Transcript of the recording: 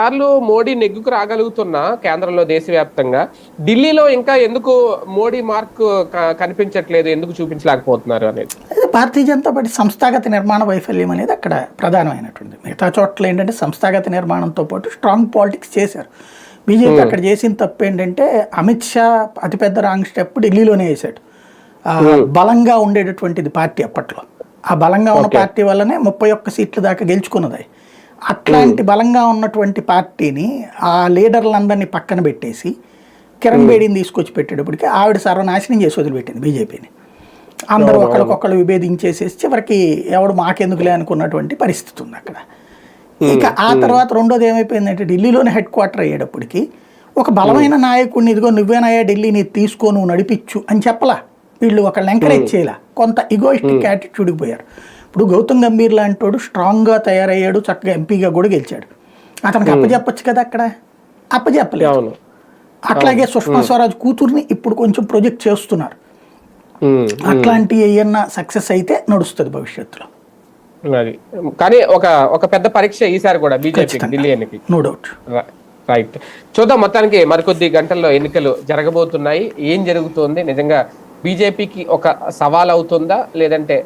సార్లు మోడీ నెగ్గుకు రాగలుగుతున్నా కేంద్రంలో దేశవ్యాప్తంగా, ఢిల్లీలో ఇంకా ఎందుకు మోడీ మార్క్ కనిపించట్లేదు, ఎందుకు చూపించలేకపోతున్నారు అనేది? అదే భారతీయ జనతా పార్టీ సంస్థాగత నిర్మాణ వైఫల్యం అనేది అక్కడ ప్రధానమైనటువంటి. మిగతా చోట్ల ఏంటంటే సంస్థాగత నిర్మాణంతో పాటు స్ట్రాంగ్ పాలిటిక్స్ చేశారు. బీజేపీ అక్కడ చేసిన తప్పు ఏంటంటే అమిత్ షా అతిపెద్ద రాంగ్ స్టెప్ ఢిల్లీలోనే వేశాడు. బలంగా ఉండేటటువంటిది పార్టీ అప్పట్లో. ఆ బలంగా ఉన్న పార్టీ వల్లనే 31 సీట్ల దాకా గెలుచుకున్నది. అట్లాంటి బలంగా ఉన్నటువంటి పార్టీని ఆ లీడర్లందరినీ పక్కన పెట్టేసి కిరణ్ బేడీని తీసుకొచ్చి పెట్టేటప్పటికి ఆవిడ సర్వనాశనం చేసి వదిలిపెట్టింది బీజేపీని. అందరూ ఒకరికొకరు విభేదించేసేసి చివరికి ఎవడు మాకెందుకులే అనుకున్నటువంటి పరిస్థితి ఉంది అక్కడ. ఇక ఆ తర్వాత రెండోది ఏమైపోయిందంటే ఢిల్లీలోనే హెడ్ క్వార్టర్ అయ్యేటప్పటికి ఒక బలమైన నాయకుడిని ఇదిగో నువ్వేనయ్యా ఢిల్లీని తీసుకో నువ్వు నడిపించు అని చెప్పలా. వీళ్ళు ఒకళ్ళని ఎంకరేజ్ చేయాల, కొంత ఇగోయిస్టిక్ యాటిట్యూడ్కి పోయారు. ఇప్పుడు గౌతమ్ గంభీర్ లాంటి వాడు స్ట్రాంగ్గా తయారయ్యాడు, చక్కగా ఎంపీగా కూడా గెలిచాడు. అతనికి అప్పచెప్పచ్చు కదా, అక్కడ అప్పచెప్పలేదు. అట్లాగే సుష్మా స్వరాజ్ కూతుర్ని ఇప్పుడు కొంచెం ప్రొజెక్ట్ చేస్తున్నారు. అట్లాంటి ఏమన్నా సక్సెస్ అయితే నడుస్తుంది భవిష్యత్తులో. కానీ ఒక పెద్ద పరీక్ష ఈసారి కూడా బీజేపీ ఢిల్లీ ఎన్నికలు, నో డౌట్. రైట్, చూద్దాం. మొత్తానికి మరికొద్ది గంటల్లో ఎన్నికలు జరగబోతున్నాయి. ఏం జరుగుతుంది, నిజంగా బీజేపీకి ఒక సవాల్ అవుతుందా లేదంటే